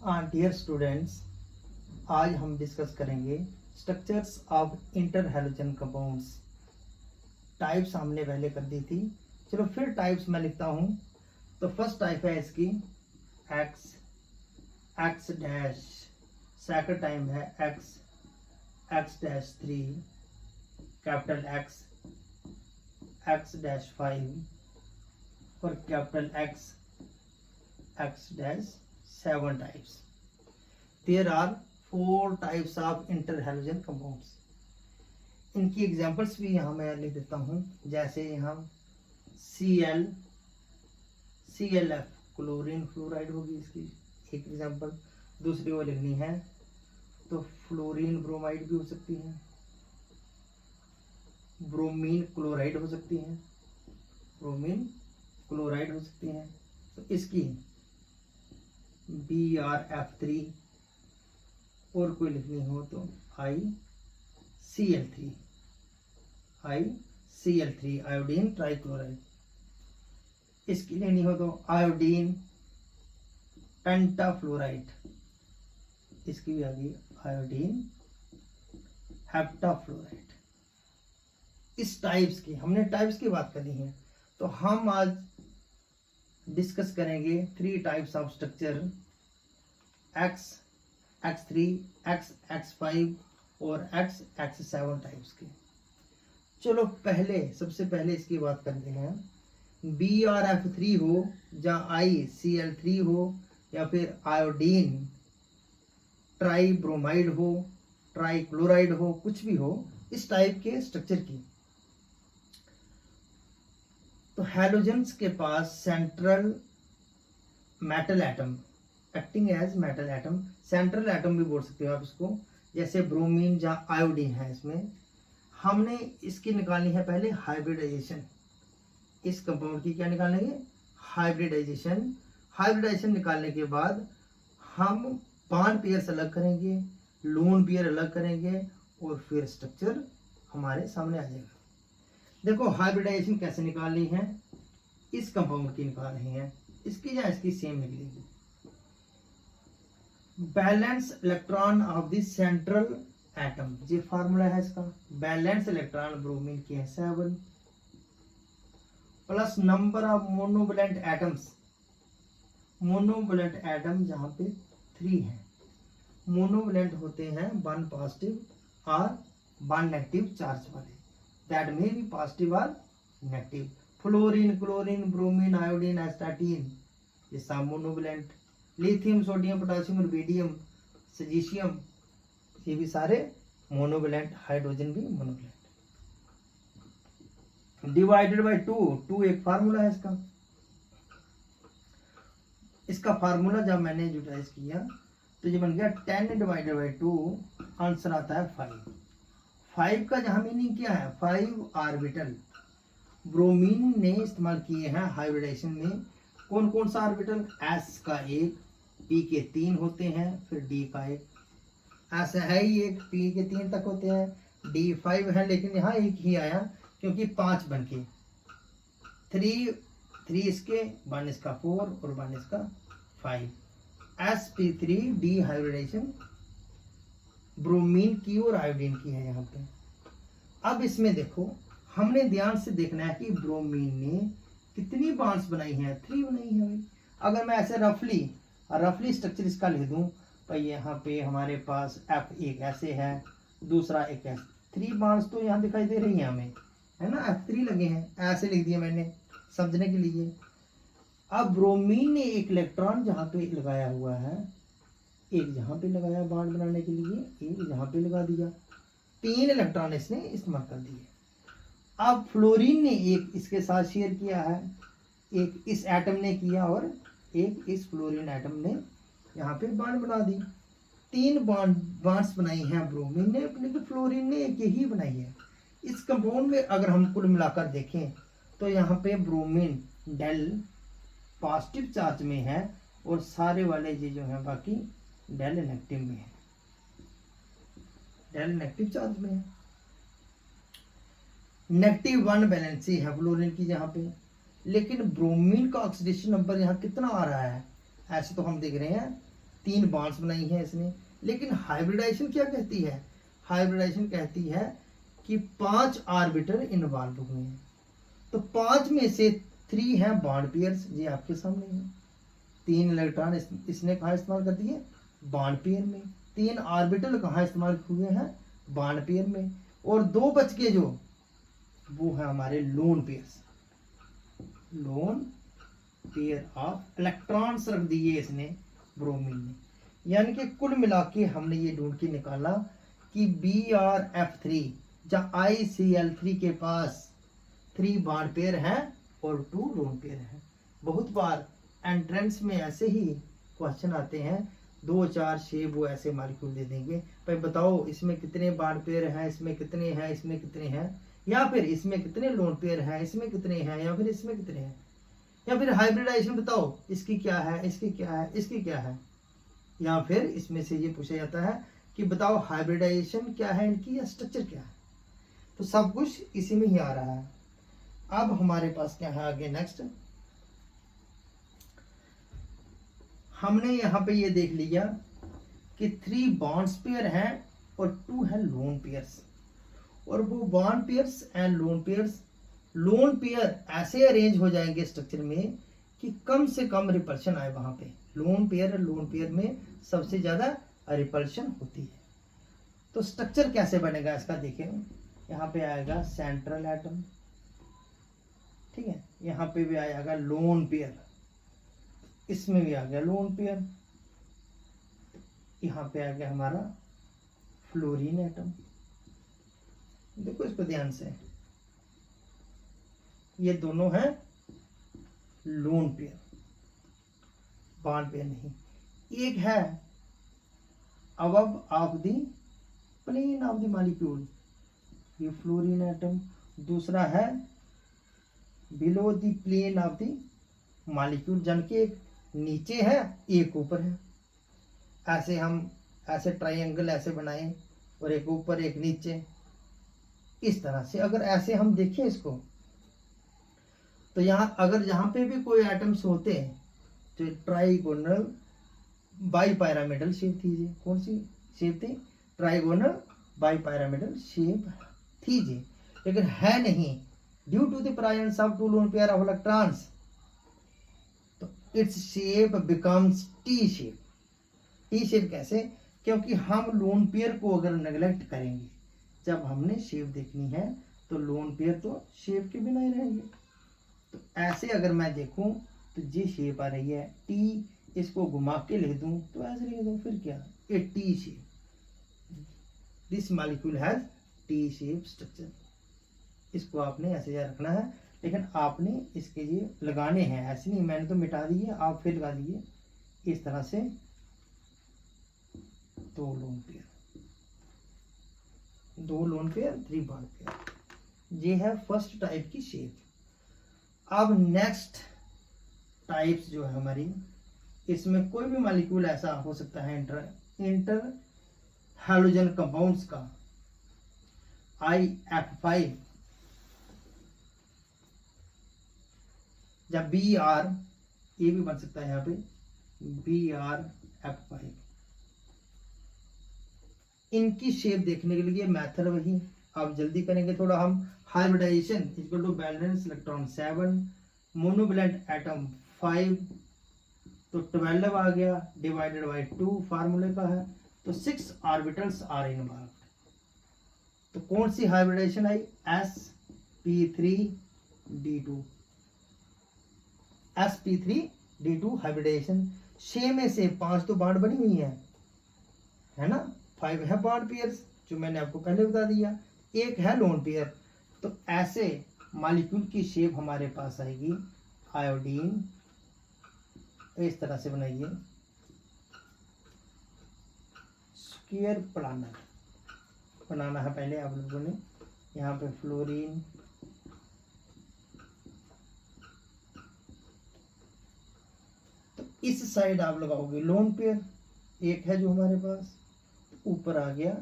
Dear students, आज हम discuss करेंगे structures of inter halogen compounds. Types हमने पहले कर दी थी, चलो फिर टाइप्स मैं लिखता हूँ। तो फर्स्ट टाइप है इसकी X X dash, second type है X X dash 3, capital X X dash 5 और capital X X dash 7 types. There are 4 types of interhalogen compounds. इनकी एग्जांपल्स भी यहाँ मैं लिख देता हूँ। जैसे यहाँ Cl ClF क्लोरीन फ्लोराइड होगी इसकी एक एग्जांपल। दूसरी वो लिखनी है तो फ्लोरीन ब्रोमाइड भी हो सकती है, ब्रोमीन क्लोराइड हो सकती है, ब्रोमीन क्लोराइड हो सकती है। तो इसकी BrF3 और कोई लिखनी हो तो ICl3 आयोडीन ट्राइक्लोराइड। इसकी लेनी हो तो आयोडीन पेंटाफ्लोराइड, इसकी भी आ गई आयोडीन हेप्टाफ्लोराइड। इस टाइप्स की हमने टाइप्स की बात करनी है, तो हम आज डिस्कस करेंगे 3 types of structure x x3 x x5 और x x7 टाइप्स के। चलो सबसे पहले इसकी बात करते हैं। BrF3 हो जहाँ ICl3 हो या फिर आयोडीन ट्राइब्रोमाइड हो, ट्राइक्लोराइड हो, कुछ भी हो, इस टाइप के स्ट्रक्चर की। तो हैलोजेंस के पास central metal atom acting as metal atom, central atom भी बोल सकते हो आप इसको। जैसे ब्रोमीन जहाँ आयोडीन है, इसमें हमने इसकी निकालनी है पहले हाइब्रिडाइजेशन। इस कंपाउंड की क्या निकालेंगे? हाइब्रिडाइजेशन। हाइब्रिडाइजेशन निकालने के बाद हम बॉन्ड पेयर्स अलग करेंगे, लोन पेयर अलग करेंगे और फिर स्ट्रक्चर हमारे सामने आ जाएगा। देखो हाइब्रिडाइजेशन कैसे निकालनी है, इस कंपाउंड की निकाल रही है, इसकी या इसकी सेम निकलेगी। Balance electron of the central atom, ये फार्मूला है इसका। बैलेंस इलेक्ट्रॉन ब्रोमीन की है 7 plus number of monovalent atoms, monovalent atom जहां पे 3 है। मोनोवैलेंट होते हैं 1 पॉजिटिव और 1 नेगेटिव चार्ज वाले, that may be positive or negative। Fluorine, chlorine, bromine, iodine, astatine, ये सब monovalent. Lithium, sodium, potassium, rubidium, caesium, ये भी सारे मोनोवैलेंट। हाइड्रोजन भी मोनोवैलेंट। डिवाइडेड बाय 2 एक फार्मूला है इसका। इसका फार्मूला जब मैंने यूटिलाइज किया तो ये बन गया 10 डिवाइडेड बाय 2, आंसर आता है 5। 5 का जहां मीनिंग क्या है? 5 ऑर्बिटल ब्रोमीन ने इस्तेमाल किए हैं हाइब्रिडाइजेशन में। कौन कौन सा ऑर्बिटल? S का 1, P के 3 होते हैं, फिर D का 1। S है ही 1, P के 3 तक होते हैं, D 5 है, लेकिन यहाँ 1 ही आया क्योंकि 5 बन के 3 इसके, 1 इसका 4 और 1 इसका 5। sp3 हाइब्रिडाइजेशन ब्रोमीन की और आयोडीन की है यहाँ पे। अब इसमें देखो, हमने ध्यान से देखना है कि ब्रोमीन ने कितनी बॉन्ड्स बनाई हैं? 3 बनाई है भाई। अगर मैं ऐसे रफली स्ट्रक्चर इसका लिख दूं तो यहाँ पे हमारे पास F1 ऐसे है, दूसरा एक ऐसे, 3 बॉन्ड्स तो यहाँ दिखाई दे रही है हमें, है ना। F3 लगे हैं, ऐसे लिख दिया मैंने समझने के लिए। अब ब्रोमीन ने एक इलेक्ट्रॉन जहाँ पे लगाया हुआ है, एक जहां पे लगाया बॉन्ड बनाने के लिए, एक जहां पे लगा दिया, 3 इलेक्ट्रॉन इसने इस्तेमाल कर दिए। अब फ्लोरीन ने एक इसके साथ शेयर किया है, एक इस एटम ने किया और एक इस फ्लोरीन एटम ने यहाँ पे बॉन्ड बना दी। 3 बॉन्ड्स बनाई हैं ब्रोमीन ने, लेकिन फ्लोरीन ने एक ही बनाई है। इस कंपाउंड में अगर हम कुल मिलाकर देखें तो यहाँ पे ब्रोमीन डेल पॉजिटिव चार्ज में है और सारे वाले ये जो है बाकी डेल नेगेटिव में है, डेल नेगेटिव चार्ज में है। -1 बैलेंसी है फ्लोरीन की यहाँ पे, लेकिन ब्रोमीन का ऑक्सीडेशन नंबर यहाँ कितना आ रहा है? ऐसे तो हम देख रहे हैं 3 बॉन्ड्स बनाई है इसने। लेकिन हाइब्रिडाइजेशन क्या कहती है? हाइब्रिडाइजेशन कहती है कि 5 आर्बिटर इन्वॉल्व हुए हैं। तो 5 में से 3 हैं बॉन्ड पेयर्स, ये आपके सामने है। 3 इलेक्ट्रॉन इसने कहाँ इस्तेमाल कर दिए? बॉन्ड पेयर में। 3 ऑर्बिटल कहाँ इस्तेमाल हुए हैं? बॉन्ड पेयर में। और 2 बच के जो वो है हमारे lone pairs, loan pair of electrons रख दिए इसने ब्रोमीन में। यानी कि कुल मिला के हमने ये ढूंढ के निकाला कि BrF3 जहाँ ICl3 के पास 3 बॉन्ड पेयर हैं और 2 लोन पेयर हैं। बहुत बार एंट्रेंस में ऐसे ही क्वेश्चन आते हैं, 2-4 शेप वो ऐसे मॉलिक्यूल दे देंगे, भाई बताओ इसमें कितने बॉन्ड पेयर हैं, इसमें कितने हैं, इसमें कितने हैं, या फिर इसमें कितने लोन पेयर हैं, इसमें कितने हैं, या फिर इसमें कितने हैं, या फिर हाइब्रिडाइजेशन बताओ इसकी क्या है, इसकी क्या है, इसकी क्या है, या फिर इसमें से ये पूछा जाता है कि बताओ हाइब्रिडाइजेशन क्या है इनकी या स्ट्रक्चर क्या है। तो सब कुछ इसी में ही आ रहा है। अब हमारे पास क्या है आगे नेक्स्ट, हमने यहाँ पे ये देख लिया कि 3 बॉन्ड्स पेयर हैं और 2 है लोन पेयर्स। और वो bond pairs and lone pair ऐसे अरेंज हो जाएंगे स्ट्रक्चर में कि कम से कम रिपल्शन आए वहां पे। लोन पेयर में सबसे ज्यादा रिपल्शन होती है। तो स्ट्रक्चर कैसे बनेगा इसका देखें, यहाँ पे आएगा सेंट्रल एटम, ठीक है, यहाँ पे भी आएगा लोन पेयर, इसमें भी आ गया लोन पेयर, यहाँ पे आ गया हमारा फ्लोरीन एटम। देखो इसको ध्यान से, ये दोनों हैं लोन पेयर, बॉन्ड पेयर नहीं। एक है above of the plane of the molecule, ये फ्लोरीन एटम। दूसरा है below the plane of the molecule, जन के एक नीचे है एक ऊपर है। ऐसे हम ऐसे ट्रायंगल ऐसे बनाए और एक ऊपर एक नीचे, इस तरह से अगर ऐसे हम देखें इसको, तो यहाँ अगर जहाँ पे भी कोई एटम्स होते हैं तो ट्राइगोनल बाईपैरामिडल शेप थी। जी कौन सी शेप थी? ट्राइगोनल बाईपैरामिडल शेप थी जी, लेकिन है नहीं due to the presence of 2 lone pair of electrons, तो its shape becomes T shape. T shape कैसे? क्योंकि हम लोन पेयर को अगर नेग्लेक्ट करेंगे, जब हमने शेप देखनी है तो लोन पेयर तो शेप के बिना ही रहेंगे। तो ऐसे अगर मैं देखूं तो ये शेप आ रही है टी, इसको घुमा के लिख दूं तो ऐसे लिख दूं, फिर क्या, A T shape. This molecule has T shape structure. इसको आपने ऐसे याद रखना है, लेकिन आपने इसके लिए लगाने हैं, ऐसे नहीं मैंने तो मिटा दिए, आप फिर लगा दीजिए इस तरह से 2 lone pair, 2 lone pair 3 bond pair. ये है फर्स्ट टाइप की शेप। अब नेक्स्ट टाइप्स जो है हमारी, इसमें कोई भी मॉलिक्यूल ऐसा हो सकता है इंटर हैलोजन कंपाउंड्स का, IF5 या BR, ये भी बन सकता है यहाँ पे BrF5। इनकी शेप देखने के लिए मेथड वही, आप जल्दी करेंगे थोड़ा हम। Hybridization equal to valence electron 7, monovalent atom 5, तो 12 आ गया, डिवाइडेड बाय 2 फार्मूले का है, तो 6 ऑर्बिटल्स आर इन्वॉल्व। तो कौन सी हाइब्रिडाइजेशन आई? sp3d2, sp3d2 hybridisation. 6 में से 5 तो बॉन्ड बनी हुई है ना, 5 है बॉन्ड पेयर्स जो मैंने आपको पहले बता दिया, 1 है लोन पेयर। तो ऐसे मॉलिक्यूल की शेप हमारे पास आएगी आयोडीन, इस तरह से बनाइए स्क्वायर प्लानर बनाना है पहले आप लोगों ने। यहाँ पे फ्लोरीन, तो इस साइड आप लगाओगे लोन पेयर, 1 है जो हमारे पास, ऊपर आ गया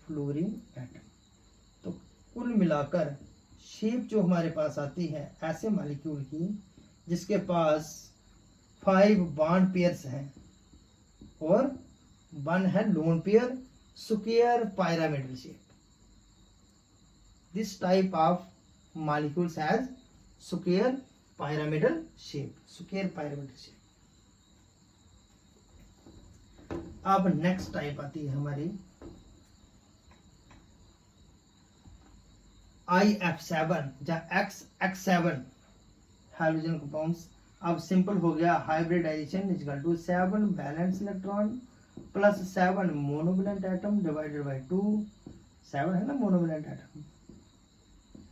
फ्लोरीन एटम। तो कुल मिलाकर शेप जो हमारे पास आती है ऐसे मॉलिक्यूल की जिसके पास 5 बॉन्ड पेयर्स हैं, और वन है lone pair square pyramidal shape. This type of molecules has square pyramidal shape. Square pyramidal shape. अब नेक्स्ट टाइप आती है हमारी IF7 या X7 हाइड्रोजन कंपाउंड्स. अब सिंपल हो गया hybridization is equal to 7 valence electron plus 7 monovalent atom divided by 2. 7 है ना मोनोवैलेंट एटम,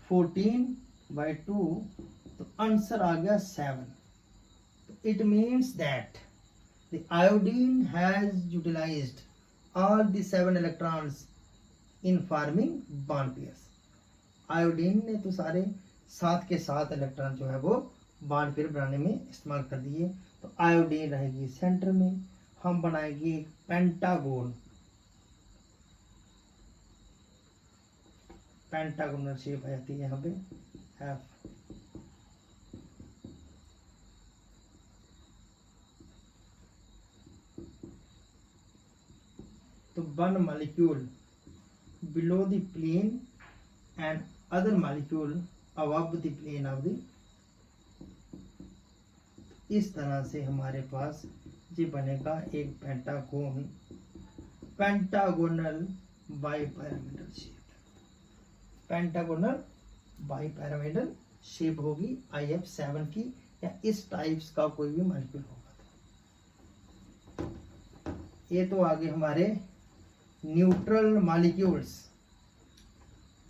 14/2, तो आंसर आ गया 7. It means that the iodine has utilized all the 7 electrons in forming bond pairs. Iodine ने तो सारे 7 के 7 इलेक्ट्रॉन जो है वो बॉन्ड पेयर बनाने में इस्तेमाल कर दिए. तो आयोडीन रहेगी सेंटर में, हम बनाएंगे एक पेंटागोन, पेंटागोनल शेप आ जाती है यहाँ पे एफ. तो one molecule below the plane and other molecule above the plane of the. इस तरह से हमारे पास ये बनेगा एक pentagon, pentagonal bipyramidal shape. Pentagonal bipyramidal shape होगी IF7 की, या इस टाइप्स का कोई भी मॉलिक्यूल होगा. ये तो आगे हमारे न्यूट्रल मॉलिक्यूल्स.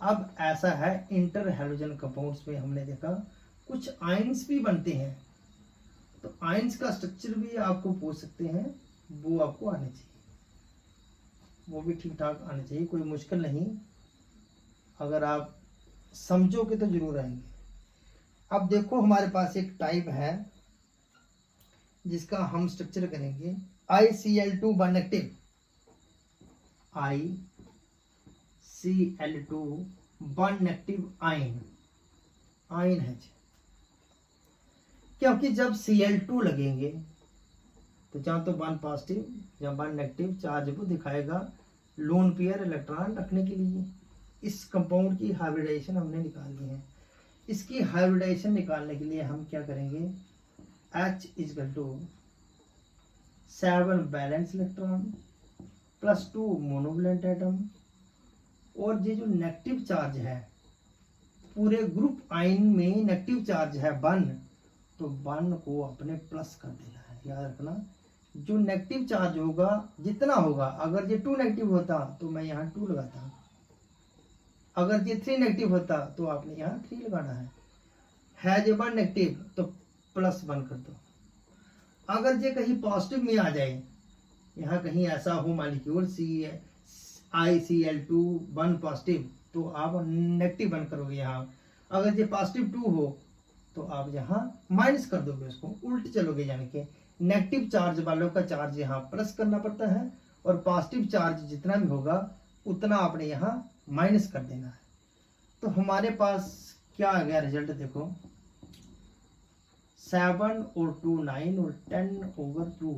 अब ऐसा है इंटर हैलोजन कंपाउंड्स में हमने देखा कुछ आयंस भी बनते हैं. तो आयंस का स्ट्रक्चर भी आपको पूछ सकते हैं, वो आपको आने चाहिए, वो भी ठीक ठाक आने चाहिए, कोई मुश्किल नहीं. अगर आप समझोगे तो जरूर आएंगे. अब देखो हमारे पास एक टाइप है जिसका हम स्ट्रक्चर करेंगे ICl2 one active. ICl2 one active ion, ion है, क्योंकि जब Cl2 लगेंगे तो जहाँ तो वन पॉजिटिव या वन नेगेटिव चार्ज को दिखाएगा लोन पेयर इलेक्ट्रॉन रखने के लिए. इस कंपाउंड की हाइब्रिडाइजेशन हमने निकालनी है. इसकी हाइब्रिडाइजेशन निकालने के लिए हम क्या करेंगे, H is equal to 7 valence electron plus 2 monovalent atom, और ये जो नेगेटिव चार्ज है पूरे ग्रुप आयन में नेगेटिव चार्ज है 1, तो 1 को अपने प्लस कर देना है. याद रखना जो नेगेटिव चार्ज होगा जितना होगा, अगर ये 2 नेगेटिव होता तो मैं यहाँ 2 लगाता, अगर ये 3 नेगेटिव होता तो आपने यहाँ 3 लगाना है जो 1 नेगेटिव तो +1 कर दो. अगर ये कहीं पॉजिटिव में आ जाए, यहाँ कहीं ऐसा हो मॉलिक्यूल ICl2 1 पॉजिटिव, तो आप नेगेटिव 1 करोगे यहाँ. अगर ये पॉजिटिव 2 हो तो आप यहाँ माइनस कर दोगे, उसको उल्ट चलोगे, यानी कि नेगेटिव चार्ज वालों का चार्ज यहाँ प्लस करना पड़ता है, और पॉजिटिव चार्ज जितना भी होगा उतना आपने यहाँ माइनस कर देना है. तो हमारे पास क्या आ गया रिजल्ट, देखो 7 और 2 9 और 10/2,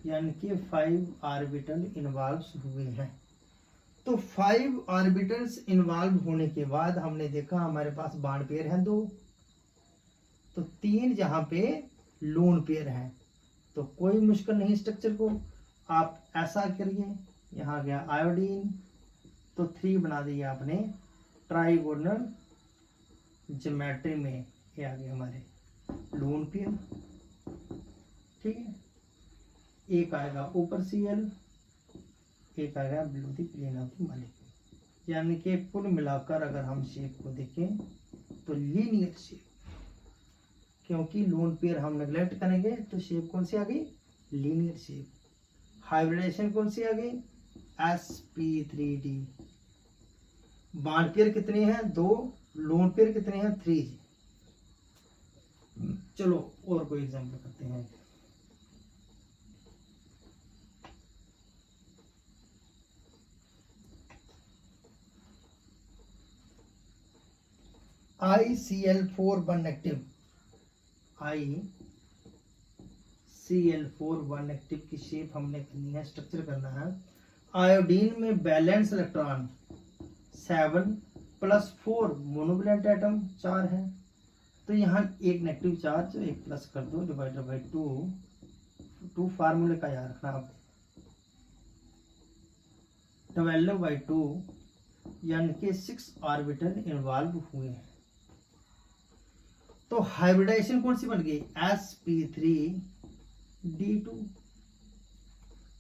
यानी कि 5 ऑर्बिटल इन्वॉल्व हुए हैं. तो 5 ऑर्बिटल्स इन्वॉल्व होने के बाद हमने देखा हमारे पास बॉन्ड पेयर हैं 2, तो 3 जहाँ पे लोन पेयर हैं. तो कोई मुश्किल नहीं, स्ट्रक्चर को आप ऐसा करिए. यहाँ गया आयोडीन, तो 3 बना दिया आपने ट्राइगोनल ज्योमेट्री में. ये आ गए हमारे लोन पेयर, ठीक है. एक आएगा ऊपर Cl, एक आएगा below the plane of the molecule. यानी कि कुल मिलाकर अगर हम शेप को देखें तो लीनियर शेप, क्योंकि लोन पेयर हम नेग्लेक्ट करेंगे तो शेप कौन सी आ गई, लीनियर शेप. हाइब्रिडेशन कौन सी आ गई, sp3d. बॉन्ड पेयर कितने हैं, 2. लोन पेयर कितने हैं, 3. चलो और कोई एग्जांपल करते हैं. ICl4 one active, ICl4 Cl4 one active की शेप हमने करनी है, स्ट्रक्चर करना है। आयोडीन में बैलेंस इलेक्ट्रॉन 7 + 4 मोनोवैलेंट एटम 4 है, तो यहाँ एक नेगेटिव चार्ज एक प्लस कर दो डिवाइडेड बाई 2 फार्मूले का याद रखना आप 12/2 यानी कि 6 ऑर्बिटल इन्वॉल्व हुए हैं। तो हाइब्रिडाइजेशन कौन सी बन गई?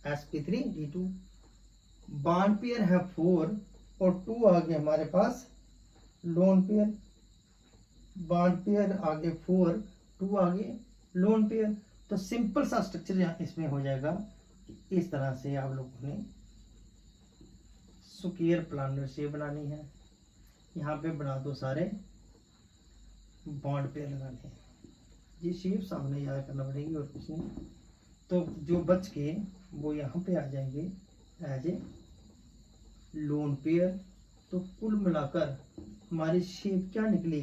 sp3d2 बॉन्ड पेयर है 4 और 2 आगे हमारे पास लोन पेयर, बॉन्ड पेयर आगे 4 2 आगे लोन पेयर। तो सिंपल सा स्ट्रक्चर यहाँ इसमें हो जाएगा। इस तरह से आप लोगों ने स्क्वायर प्लानर शेप बनानी है। यहाँ पे बना दो सारे बॉन्ड पेयर लगाने हैं। ये शेप सामने याद करना पड़ेगी और कुछ नहीं। तो जो बच के वो यहाँ पे आ जाएंगे एज ए लोन पेयर। तो कुल मिलाकर हमारी शेप क्या निकली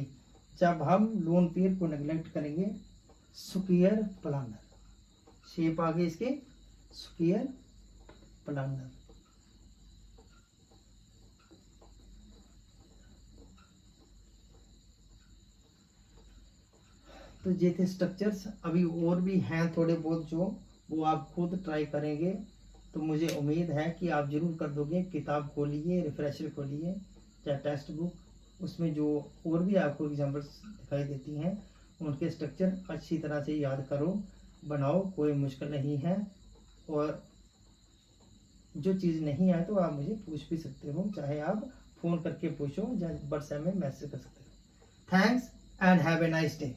जब हम लोन पेयर को नेग्लेक्ट करेंगे? स्क्वायर प्लानर शेप आ गई इसके, स्क्वायर प्लानर। तो ये थे स्ट्रक्चर्स। अभी और भी हैं थोड़े बहुत जो वो आप खुद ट्राई करेंगे, तो मुझे उम्मीद है कि आप जरूर कर दोगे। किताब खोलिए, रिफ्रेशर खोलिए या टेक्स्ट बुक, उसमें जो और भी आपको एग्जाम्पल्स दिखाई देती हैं उनके स्ट्रक्चर अच्छी तरह से याद करो, बनाओ, कोई मुश्किल नहीं है। और जो चीज़ नहीं आए तो आप मुझे पूछ भी सकते हो, चाहे आप फ़ोन करके पूछो या व्हाट्सएप में मैसेज कर सकते हो। Thanks and have a nice day.